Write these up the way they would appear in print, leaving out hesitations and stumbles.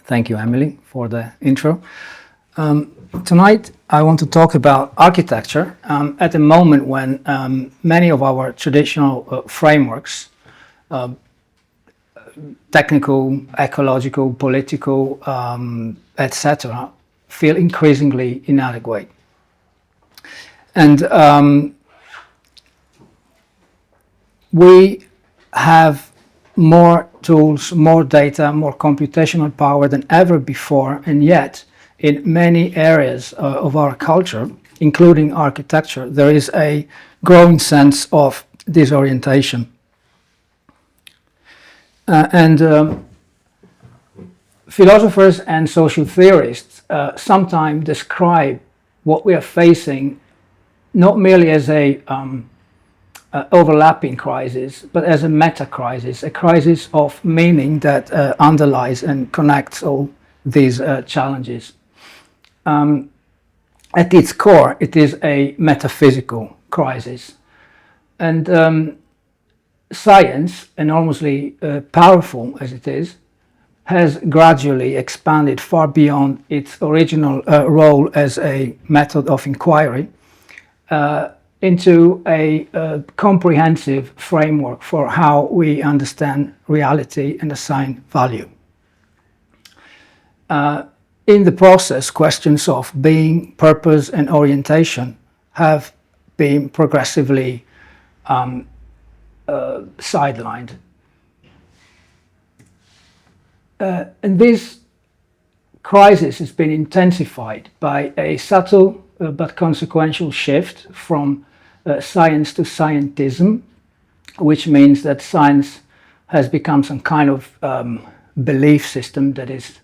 Thank you, Emily, for the intro. Tonight, I want to talk about architecture at a moment when many of our traditional frameworks, technical, ecological, political, etc., feel increasingly inadequate. And we have more tools, more data, more computational power than ever before, and yet in many areas of our culture, including architecture, there is a growing sense of disorientation. Philosophers and social theorists sometimes describe what we are facing not merely as a overlapping crisis, but as a meta-crisis, a crisis of meaning that underlies and connects all these challenges. At its core, it is a metaphysical crisis. And science, enormously powerful as it is, has gradually expanded far beyond its original role as a method of inquiry into a comprehensive framework for how we understand reality and assign value. In the process, questions of being, purpose, and orientation have been progressively sidelined. And this crisis has been intensified by a subtle but consequential shift from science to scientism, which means that science has become some kind of belief system that is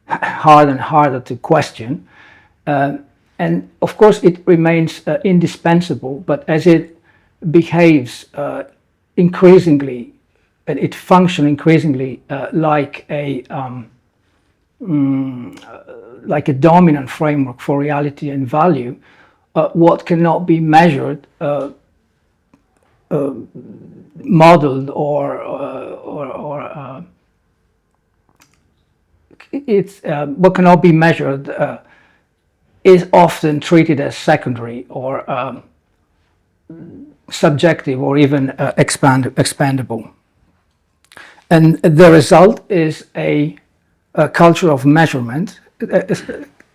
harder and harder to question. And of course it remains indispensable, but as it behaves increasingly, and it functions increasingly like a dominant framework for reality and value, what cannot be measured, modeled, or what cannot be measured is often treated as secondary or subjective or even expandable. And the result is a culture of measurement,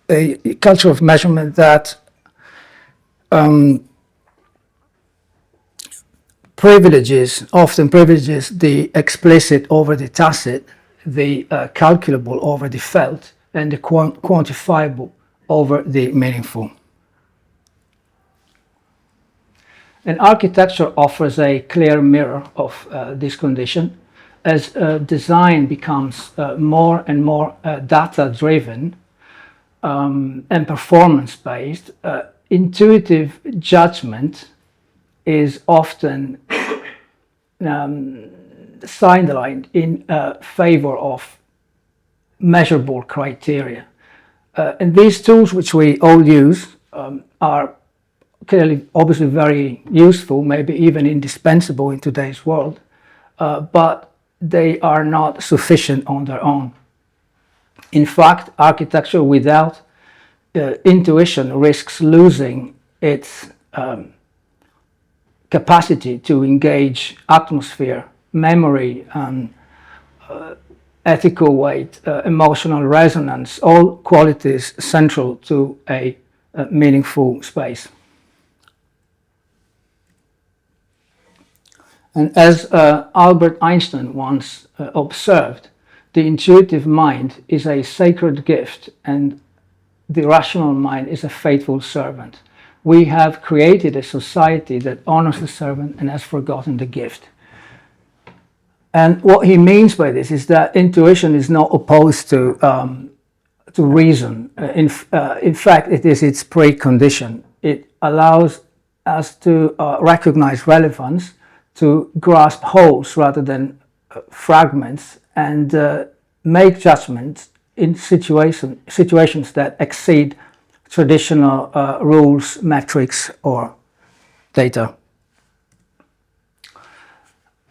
a culture of measurement that often privileges the explicit over the tacit, the calculable over the felt, and the quantifiable over the meaningful. And architecture offers a clear mirror of this condition. As design becomes more and more data-driven and performance-based, intuitive judgment is often sidelined in favor of measurable criteria. And these tools, which we all use, are clearly, obviously very useful, maybe even indispensable in today's world, but they are not sufficient on their own. In fact, architecture without intuition risks losing its capacity to engage atmosphere, memory, ethical weight, emotional resonance, all qualities central to a meaningful space. And as Albert Einstein once observed, the intuitive mind is a sacred gift and the rational mind is a faithful servant. We have created a society that honors the servant and has forgotten the gift. And what he means by this is that intuition is not opposed to reason. In fact, it is its precondition. It allows us to recognize relevance, to grasp wholes rather than fragments, and make judgments in situations that exceed traditional rules, metrics, or data.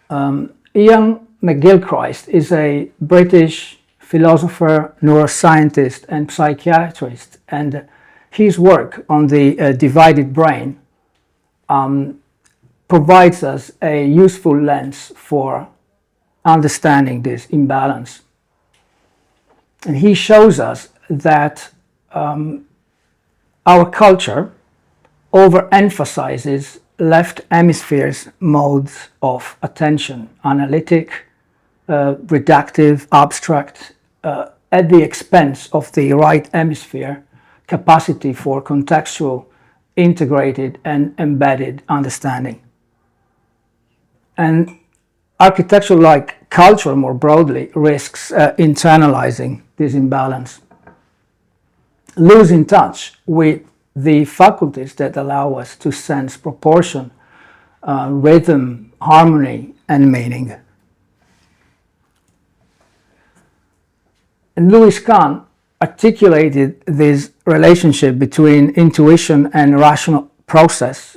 Ian McGilchrist is a British philosopher, neuroscientist, and psychiatrist, and his work on the divided brain provides us a useful lens for understanding this imbalance. And he shows us that our culture overemphasizes left hemisphere's modes of attention, analytic, reductive, abstract, at the expense of the right hemisphere capacity for contextual, integrated, and embedded understanding. And architecture, like culture more broadly, risks internalizing this imbalance, losing touch with the faculties that allow us to sense proportion, rhythm, harmony, and meaning. And Louis Kahn articulated this relationship between intuition and rational process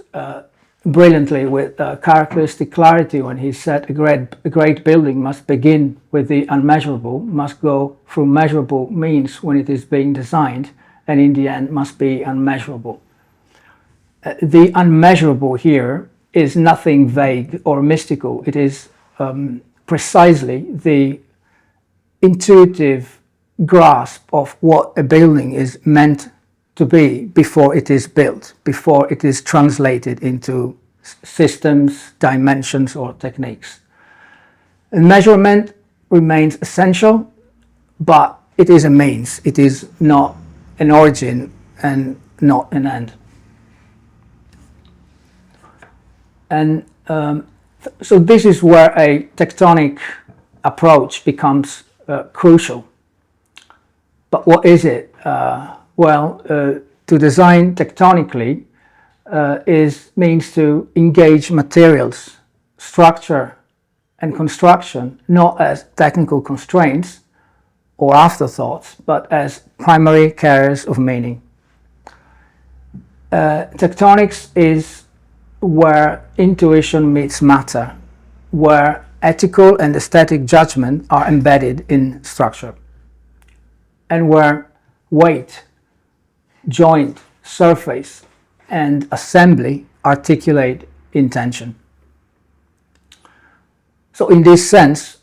brilliantly with characteristic clarity when he said a great building must begin with the unmeasurable, must go through measurable means when it is being designed, and in the end must be unmeasurable. The unmeasurable here is nothing vague or mystical. It is precisely the intuitive grasp of what a building is meant to be before it is built, before it is translated into systems, dimensions, or techniques. And measurement remains essential, but it is a means. It is not an origin and not an end. And so this is where a tectonic approach becomes crucial. But what is it? To design tectonically means to engage materials, structure, and construction not as technical constraints or afterthoughts, but as primary carriers of meaning. Tectonics is where intuition meets matter, where ethical and aesthetic judgment are embedded in structure, and where weight, joint, surface, and assembly articulate intention. So in this sense,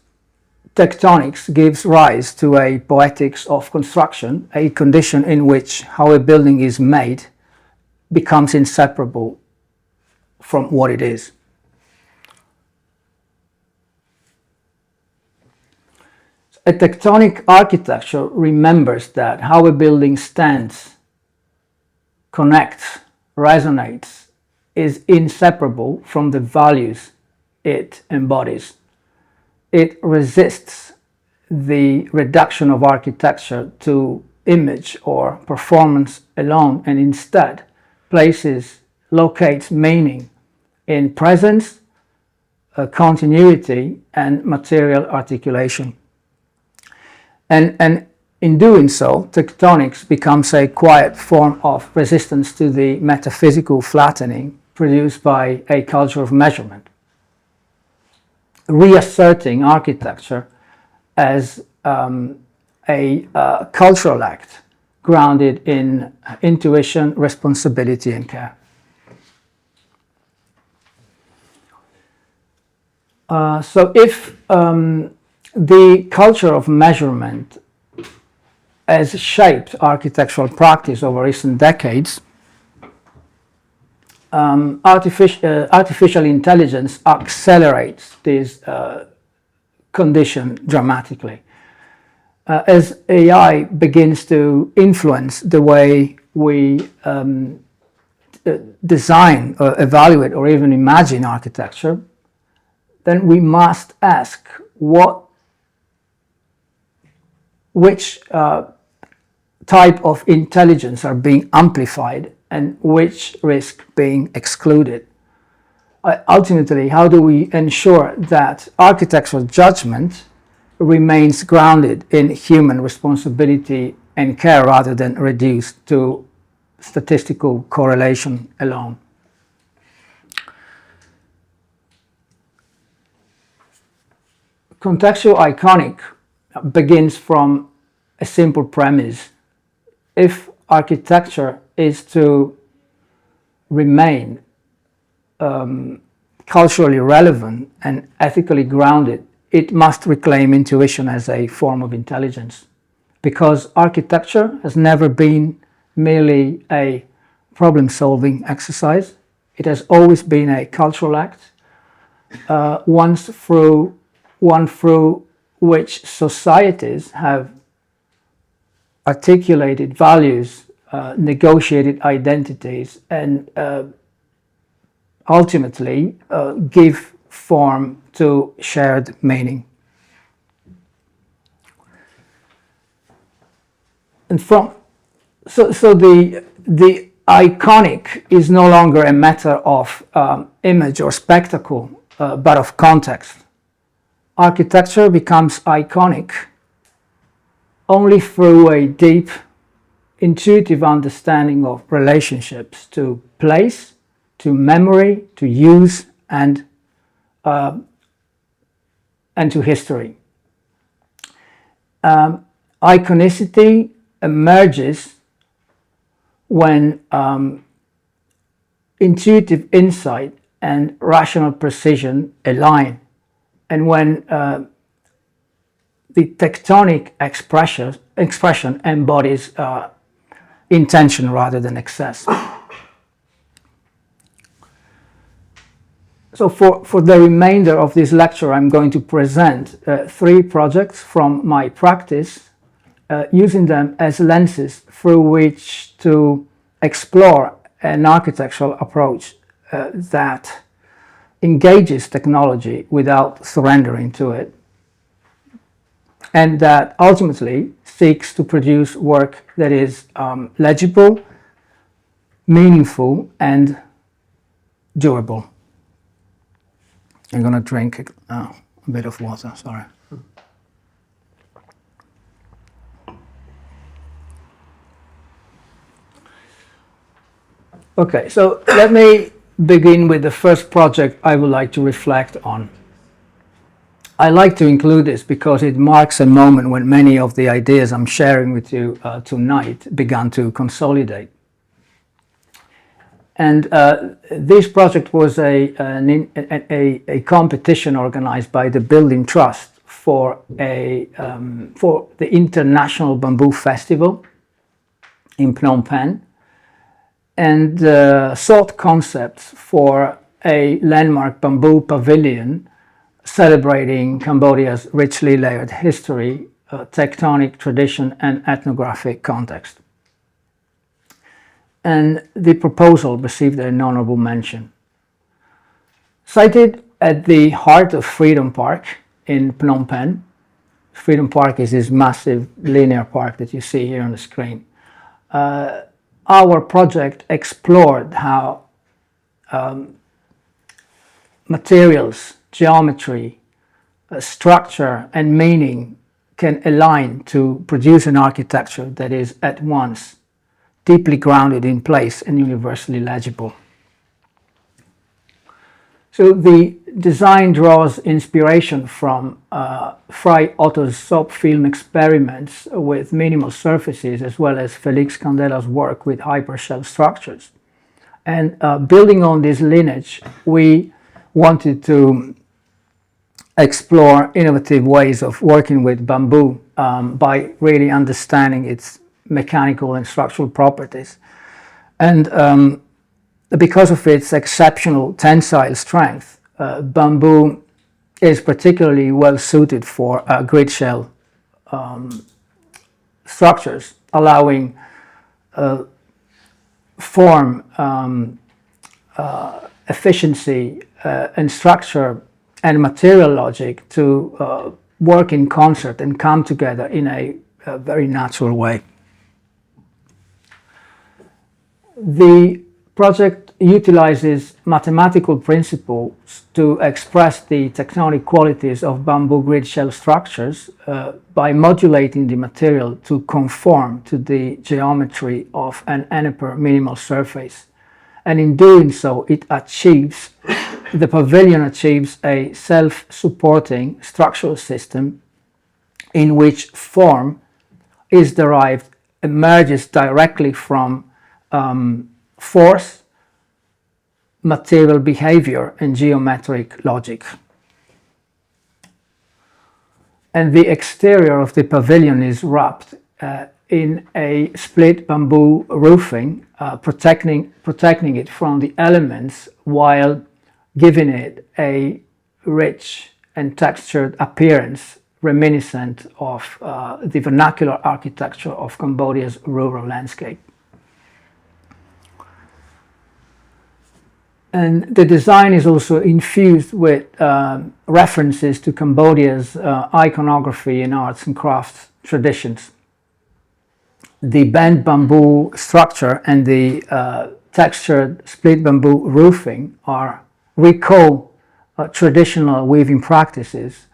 tectonics gives rise to a poetics of construction, a condition in which how a building is made becomes inseparable from what it is. A tectonic architecture remembers that how a building stands, connects, resonates, is inseparable from the values it embodies. It resists the reduction of architecture to image or performance alone, and instead locates meaning in presence, continuity, and material articulation. And in doing so, tectonics becomes a quiet form of resistance to the metaphysical flattening produced by a culture of measurement, reasserting architecture as a cultural act grounded in intuition, responsibility, and care. So if the culture of measurement has shaped architectural practice over recent decades, artificial intelligence accelerates this condition dramatically. As AI begins to influence the way we design, or evaluate, or even imagine architecture, then we must ask which type of intelligence are being amplified and which risk being excluded. Ultimately, how do we ensure that architectural judgment remains grounded in human responsibility and care rather than reduced to statistical correlation alone? Contextual iconic begins from a simple premise. If architecture is to remain culturally relevant and ethically grounded, it must reclaim intuition as a form of intelligence, because architecture has never been merely a problem-solving exercise. It has always been a cultural act, one through which societies have articulated values, negotiated identities, and ultimately give form to shared meaning. And so the iconic is no longer a matter of image or spectacle, but of context. Architecture becomes iconic only through a deep, intuitive understanding of relationships to place, to memory, to use, and to history. Iconicity emerges when intuitive insight and rational precision align, and when the tectonic expression embodies intention rather than excess. So for the remainder of this lecture, I'm going to present 3 projects from my practice, using them as lenses through which to explore an architectural approach that engages technology without surrendering to it, and that ultimately seeks to produce work that is legible, meaningful, and durable. I'm going to drink a bit of water, sorry. Okay, so let me begin with the first project I would like to reflect on. I like to include this because it marks a moment when many of the ideas I'm sharing with you tonight began to consolidate. And this project was a competition organized by the Building Trust for the International Bamboo Festival in Phnom Penh, and sought concepts for a landmark bamboo pavilion celebrating Cambodia's richly layered history, tectonic tradition, and ethnographic context. And the proposal received an honorable mention. Sited at the heart of Freedom Park in Phnom Penh, Freedom Park is this massive linear park that you see here on the screen. Our project explored how materials, geometry, structure, and meaning can align to produce an architecture that is at once deeply grounded in place and universally legible. So the design draws inspiration from Fry Otto's soap film experiments with minimal surfaces, as well as Felix Candela's work with hypershell structures. And building on this lineage, we wanted to explore innovative ways of working with bamboo by really understanding its mechanical and structural properties. And because of its exceptional tensile strength, bamboo is particularly well suited for grid shell structures, allowing form, efficiency, and structure and material logic to work in concert and come together in a very natural way. The project utilizes mathematical principles to express the tectonic qualities of bamboo grid shell structures by modulating the material to conform to the geometry of an Enneper minimal surface. And in doing so, the pavilion achieves a self-supporting structural system in which form is derived, emerges directly from force, material behavior, and geometric logic. And the exterior of the pavilion is wrapped in a split bamboo roofing, protecting it from the elements while giving it a rich and textured appearance reminiscent of the vernacular architecture of Cambodia's rural landscape. And the design is also infused with references to Cambodia's iconography and arts and crafts traditions. The bent bamboo structure and the textured split bamboo roofing recall traditional weaving practices,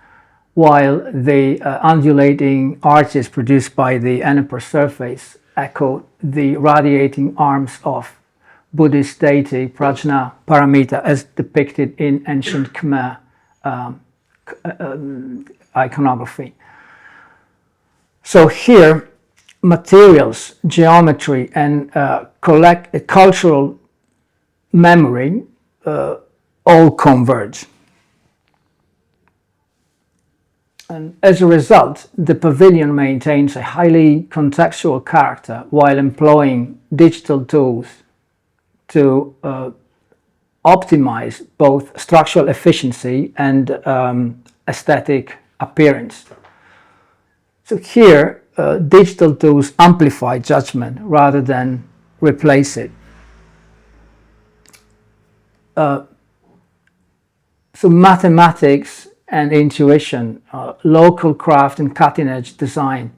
while the undulating arches produced by the upper surface echo the radiating arms of Buddhist deity Prajna Paramita as depicted in ancient Khmer iconography. So here, materials, geometry, and cultural memory all converge. And as a result, the pavilion maintains a highly contextual character while employing digital tools to optimize both structural efficiency and aesthetic appearance. So here, digital tools amplify judgment rather than replace it. So mathematics and intuition, local craft and cutting-edge design,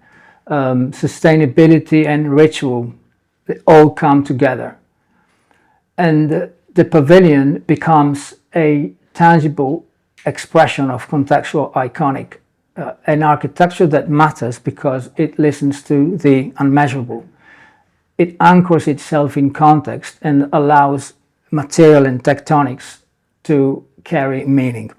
sustainability and ritual, they all come together. And the pavilion becomes a tangible expression of contextual iconic, an architecture that matters because it listens to the unmeasurable. It anchors itself in context and allows material and tectonics to carry meaning.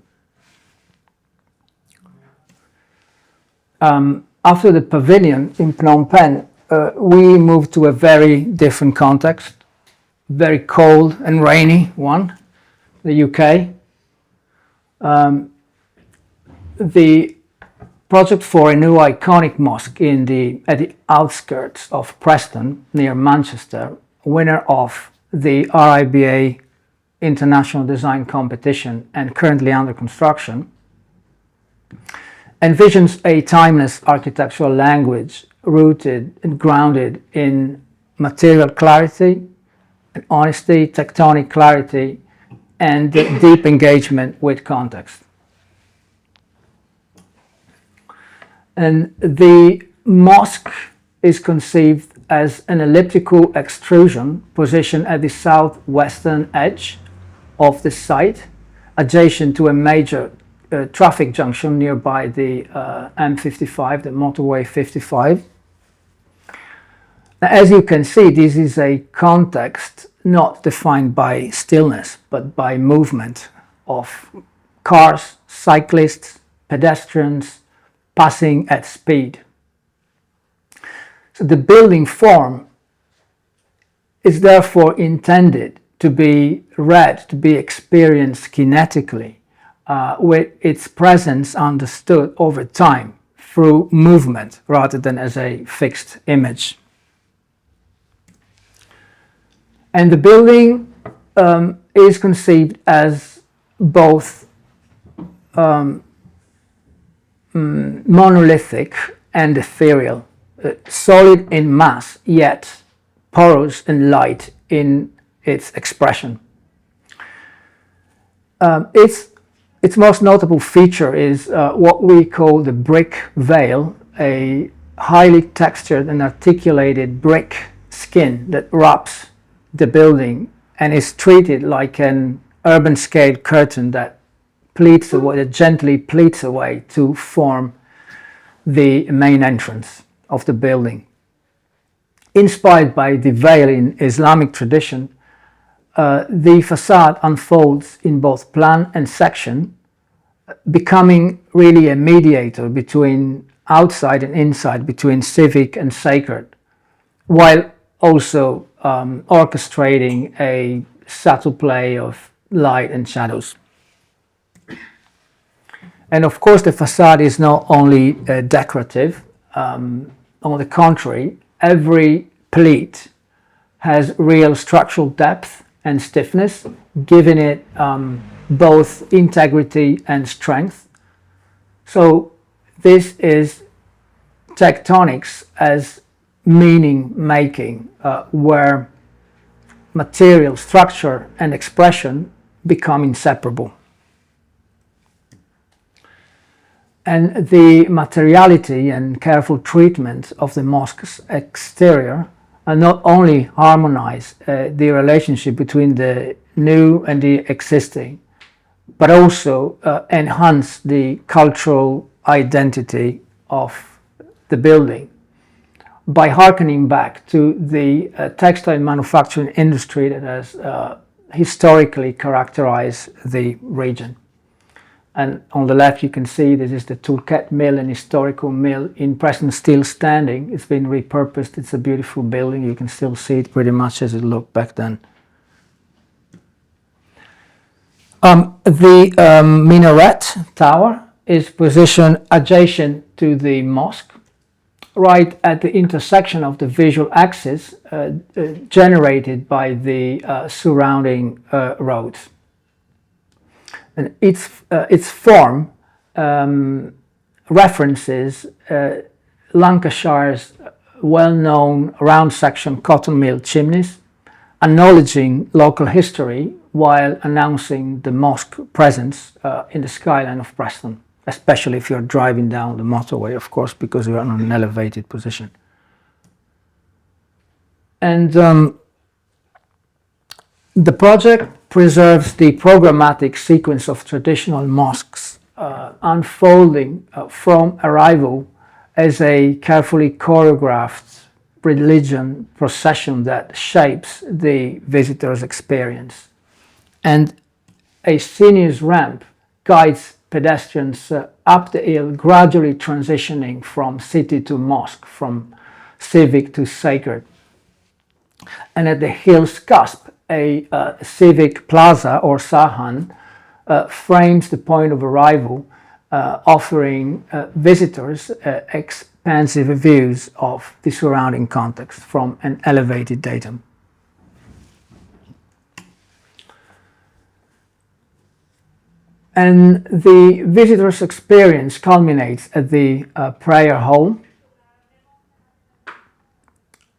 After the pavilion in Phnom Penh, we moved to a very different context, very cold and rainy one, the UK. The project for a new iconic mosque at the outskirts of Preston, near Manchester, winner of the RIBA International Design Competition and currently under construction, envisions a timeless architectural language rooted and grounded in material clarity, and honesty, tectonic clarity, and deep engagement with context. And the mosque is conceived as an elliptical extrusion positioned at the southwestern edge of the site, adjacent to a major traffic junction nearby the M55, the motorway 55. Now, as you can see, this is a context not defined by stillness, but by movement of cars, cyclists, pedestrians passing at speed. So the building form is therefore intended to be read, to be experienced kinetically, with its presence understood over time through movement rather than as a fixed image. And the building is conceived as both monolithic and ethereal, solid in mass, yet porous and light in its expression. Its most notable feature is what we call the brick veil, a highly textured and articulated brick skin that wraps the building and is treated like an urban scale curtain that gently pleats away to form the main entrance of the building. Inspired by the veil in Islamic tradition, the facade unfolds in both plan and section, becoming really a mediator between outside and inside, between civic and sacred, while also orchestrating a subtle play of light and shadows. And of course, the facade is not only decorative. On the contrary, every pleat has real structural depth and stiffness, giving it both integrity and strength. So this is tectonics as meaning making, where material, structure, and expression become inseparable. And the materiality and careful treatment of the mosque's exterior not only harmonize the relationship between the new and the existing, but also enhance the cultural identity of the building by harkening back to the textile manufacturing industry that has historically characterized the region. And on the left you can see this is the Tulket Mill, an historical mill in present still standing. It's been repurposed. It's a beautiful building. You can still see it pretty much as it looked back then. The minaret tower is positioned adjacent to the mosque, right at the intersection of the visual axis generated by the surrounding roads. And its form references Lancashire's well-known round-section cotton mill chimneys, acknowledging local history while announcing the mosque presence in the skyline of Preston, especially if you're driving down the motorway, of course, because you're on an elevated position. And the project preserves the programmatic sequence of traditional mosques, unfolding from arrival as a carefully choreographed religion procession that shapes the visitor's experience. And a sinuous ramp guides pedestrians up the hill, gradually transitioning from city to mosque, from civic to sacred. And at the hill's cusp, a civic plaza or sahan frames the point of arrival, offering visitors expansive views of the surrounding context from an elevated datum. And the visitor's experience culminates at the prayer hall.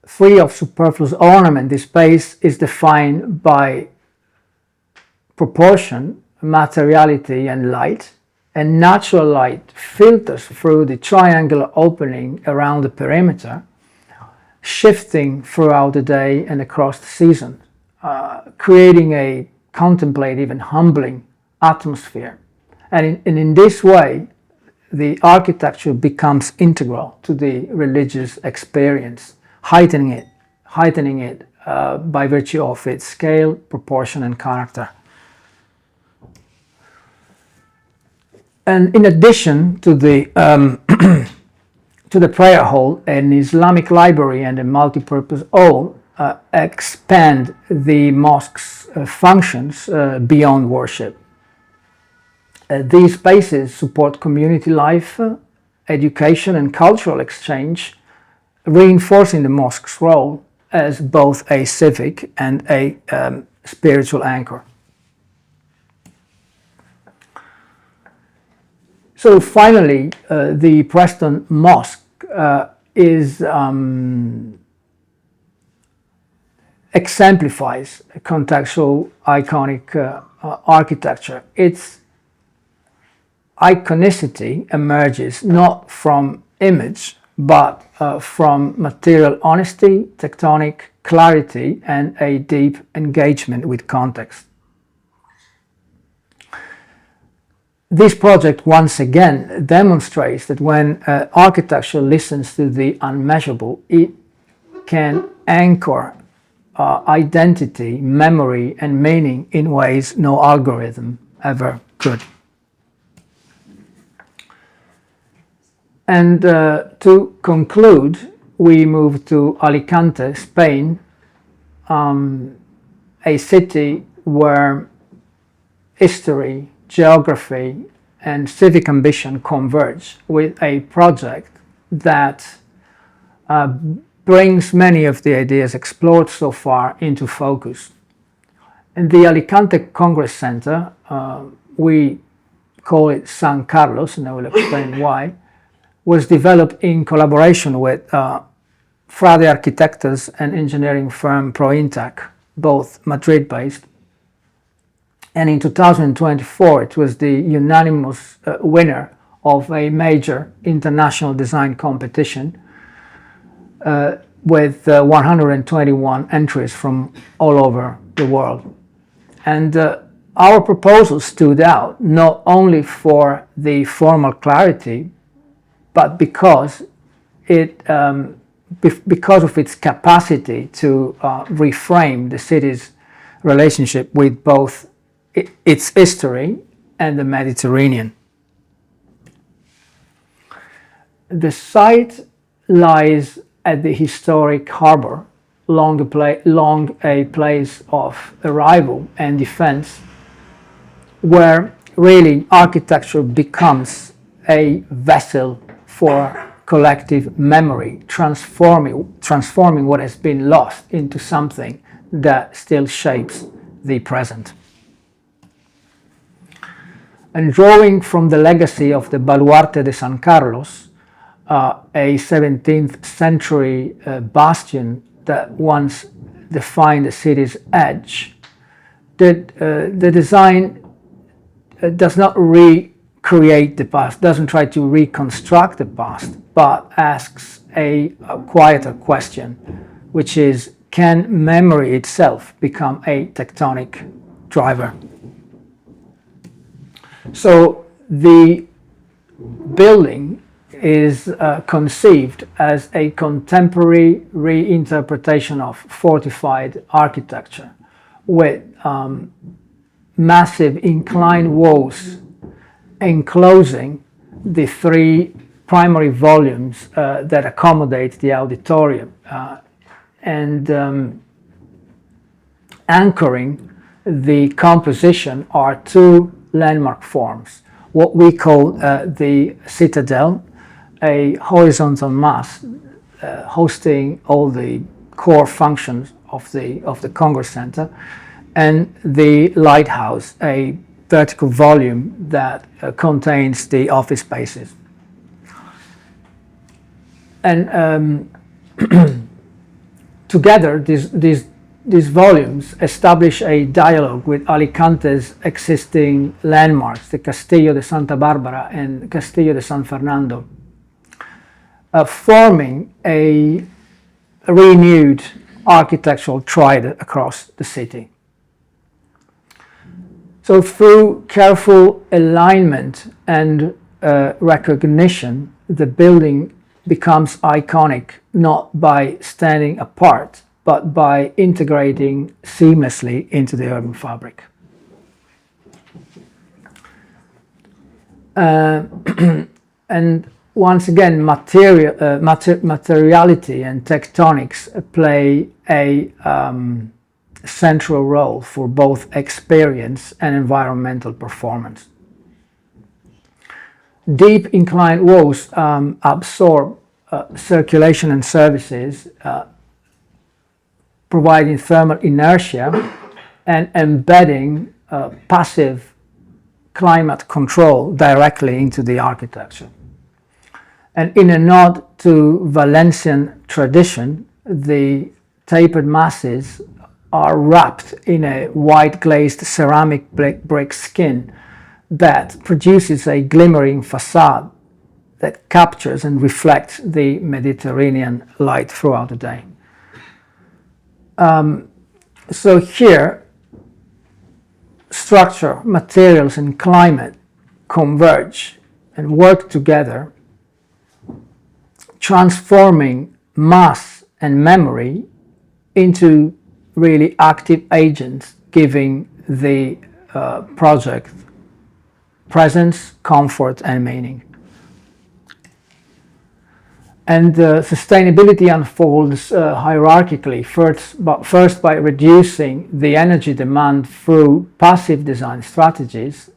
Free of superfluous ornament, this space is defined by proportion, materiality, and light, and natural light filters through the triangular opening around the perimeter, shifting throughout the day and across the season, creating a contemplative and humbling atmosphere. And in this way, the architecture becomes integral to the religious experience, heightening it by virtue of its scale, proportion, and character. And in addition to the to the prayer hall, an Islamic library and a multi-purpose hall expand the mosque's functions beyond worship. These spaces support community life, education, and cultural exchange, reinforcing the mosque's role as both a civic and a spiritual anchor. So finally, the Preston Mosque exemplifies contextual iconic architecture. Its iconicity emerges not from image, but from material honesty, tectonic clarity, and a deep engagement with context. This project once again demonstrates that when architecture listens to the unmeasurable, it can anchor identity, memory, and meaning in ways no algorithm ever could. And to conclude, we move to Alicante, Spain, a city where history, geography, and civic ambition converge with a project that brings many of the ideas explored so far into focus. And the Alicante Congress Center, we call it San Carlos, and I will explain why, was developed in collaboration with Frade Architectes and engineering firm Prointac, both Madrid-based. And in 2024, it was the unanimous winner of a major international design competition with 121 entries from all over the world. And our proposal stood out not only for the formal clarity, but because of its capacity to reframe the city's relationship with both its history and the Mediterranean. The site lies at the historic harbor, long a place of arrival and defense, where really architecture becomes a vessel for collective memory, transforming what has been lost into something that still shapes the present. And drawing from the legacy of the Baluarte de San Carlos, a 17th century bastion that once defined the city's edge, the design does not recreate the past, doesn't try to reconstruct the past, but asks a quieter question, which is, can memory itself become a tectonic driver? So the building is conceived as a contemporary reinterpretation of fortified architecture with massive inclined walls enclosing the three primary volumes that accommodate the auditorium and anchoring the composition are two landmark forms, what we call the citadel, a horizontal mass hosting all the core functions of the Congress Center, and the lighthouse, a vertical volume that contains the office spaces. And together, these volumes establish a dialogue with Alicante's existing landmarks, the Castillo de Santa Barbara and Castillo de San Fernando, forming a renewed architectural trident across the city. So through careful alignment and recognition, the building becomes iconic not by standing apart, but by integrating seamlessly into the urban fabric. And once again, materiality and tectonics play a central role for both experience and environmental performance. Deep inclined walls absorb circulation and services, providing thermal inertia and embedding passive climate control directly into the architecture. And in a nod to Valencian tradition, the tapered masses are wrapped in a white glazed ceramic brick skin that produces a glimmering facade that captures and reflects the Mediterranean light throughout the day. So here, structure, materials, and climate converge and work together, transforming mass and memory into really active agents, giving the project presence, comfort, and meaning. And sustainability unfolds hierarchically, first by reducing the energy demand through passive design strategies,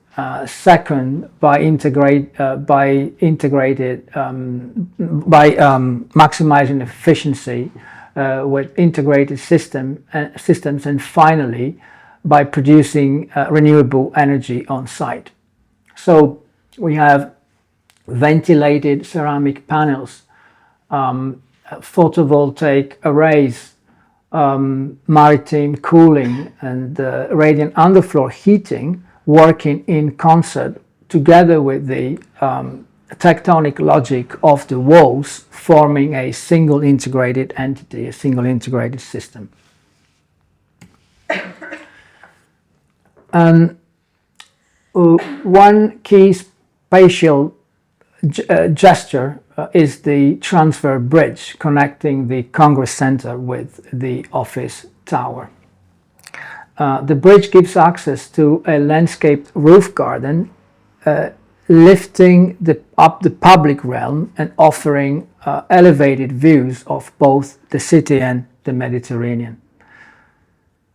second by maximizing efficiency with integrated systems, and finally by producing renewable energy on site. So we have ventilated ceramic panels, photovoltaic arrays, maritime cooling, and radiant underfloor heating working in concert together with the tectonic logic of the walls, forming a single integrated entity, a single integrated system. One key spatial gesture is the transfer bridge connecting the Congress Center with the office tower. The bridge gives access to a landscaped roof garden, lifting up the public realm and offering elevated views of both the city and the Mediterranean.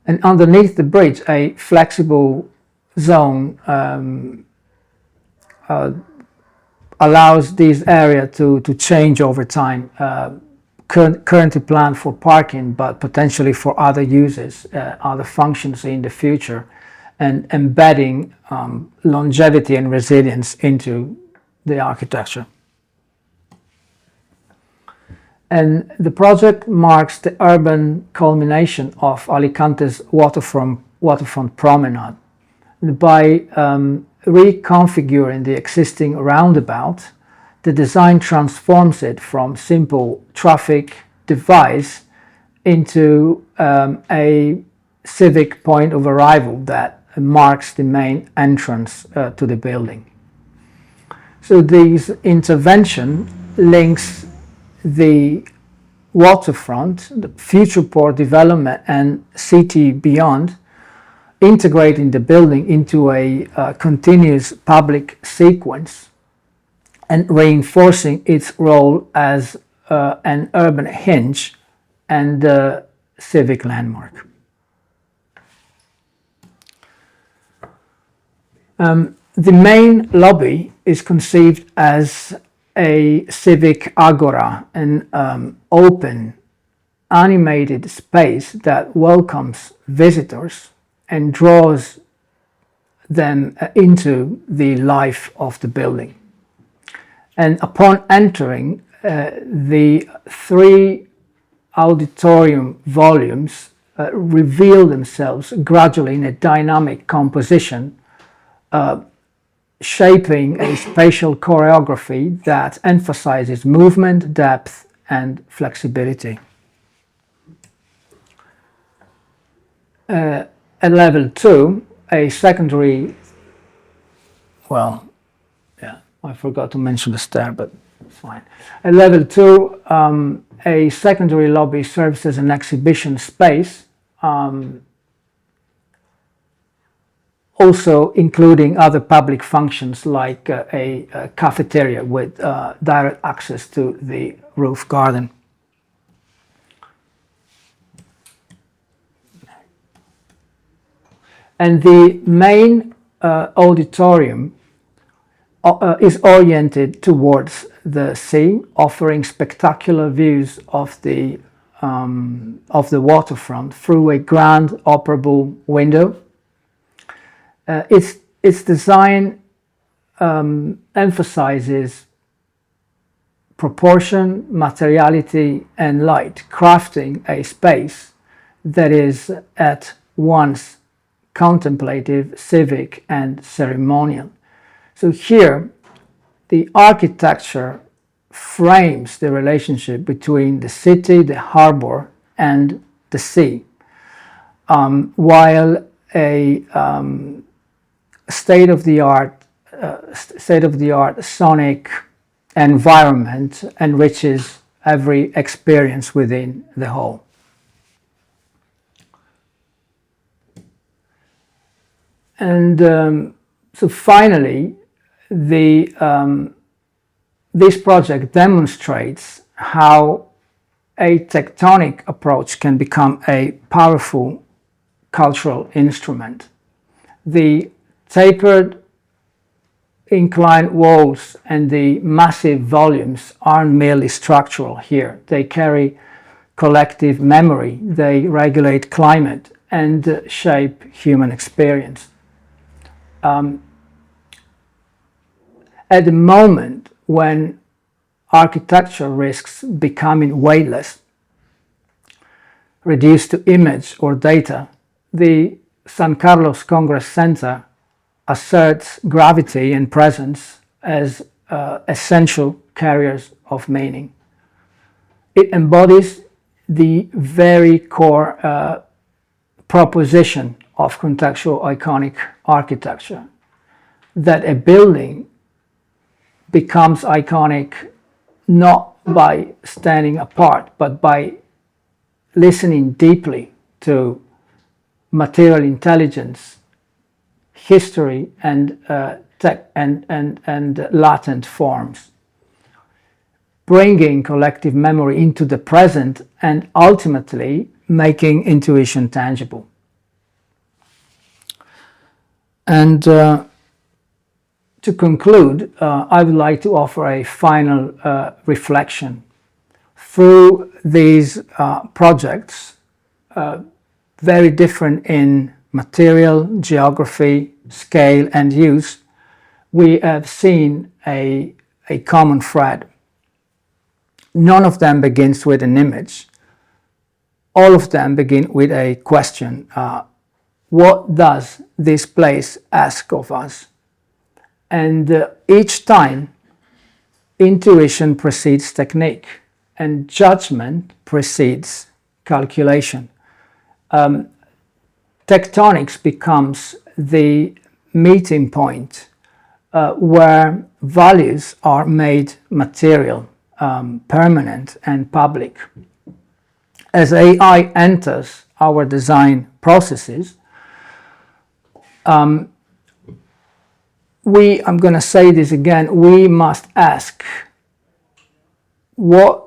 And underneath the bridge, a flexible zone allows this area to change over time, currently planned for parking, but potentially for other uses, other functions in the future, and embedding longevity and resilience into the architecture. And the project marks the urban culmination of Alicante's waterfront promenade. By reconfiguring the existing roundabout, the design transforms it from simple traffic device into a civic point of arrival that marks the main entrance to the building. So this intervention links the waterfront, the future port development, and city beyond, integrating the building into a continuous public sequence and reinforcing its role as an urban hinge and civic landmark. The main lobby is conceived as a civic agora, an open, animated space that welcomes visitors and draws them into the life of the building. And upon entering, the 3 auditorium volumes reveal themselves gradually in a dynamic composition, shaping a spatial choreography that emphasizes movement, depth, and flexibility. At level 2, a secondary, I forgot to mention the stair, but fine. At level 2, a secondary lobby serves as an exhibition space, also including other public functions like a cafeteria with direct access to the roof garden. And the main auditorium is oriented towards the sea, offering spectacular views of the waterfront through a grand operable window. Its design emphasizes proportion, materiality, and light, crafting a space that is at once contemplative, civic, and ceremonial. So here, the architecture frames the relationship between the city, the harbor, and the sea, while a state-of-the-art sonic environment enriches every experience within the whole. And so finally, this project demonstrates how a tectonic approach can become a powerful cultural instrument. The tapered inclined walls and the massive volumes aren't merely structural here. They carry collective memory, they regulate climate and shape human experience. At the moment when architecture risks becoming weightless, reduced to image or data, the San Carlos Congress Center asserts gravity and presence as essential carriers of meaning. It embodies the very core proposition of contextual iconic architecture, that a building becomes iconic not by standing apart, but by listening deeply to material intelligence, history, and latent forms, bringing collective memory into the present and ultimately making intuition tangible. And to conclude, I would like to offer a final reflection. Through these projects, very different in material, geography, scale, and use, we have seen a common thread. None of them begins with an image. All of them begin with a question. What does this place ask of us? And each time, intuition precedes technique, and judgment precedes calculation. Tectonics becomes the meeting point where values are made material, permanent, and public. As AI enters our design processes, I'm going to say this again, we must ask, what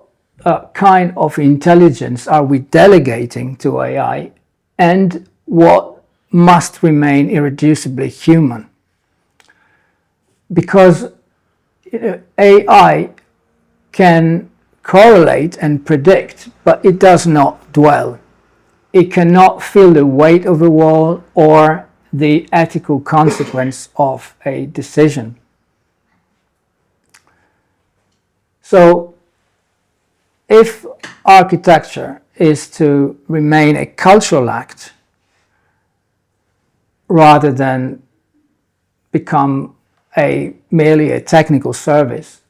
kind of intelligence are we delegating to AI, and what must remain irreducibly human? Because AI can correlate and predict, but it does not dwell. It cannot feel the weight of a wall or the ethical consequence of a decision. So, if architecture is to remain a cultural act rather than become merely a technical service,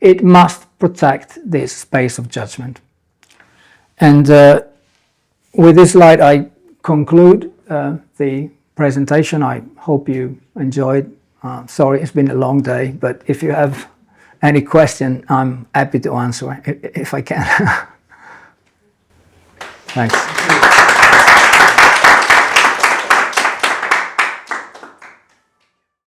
it must protect this space of judgment. And with this slide, I conclude the presentation. I hope you enjoyed. Sorry, it's been a long day, but if you have any question, I'm happy to answer if I can. Thanks.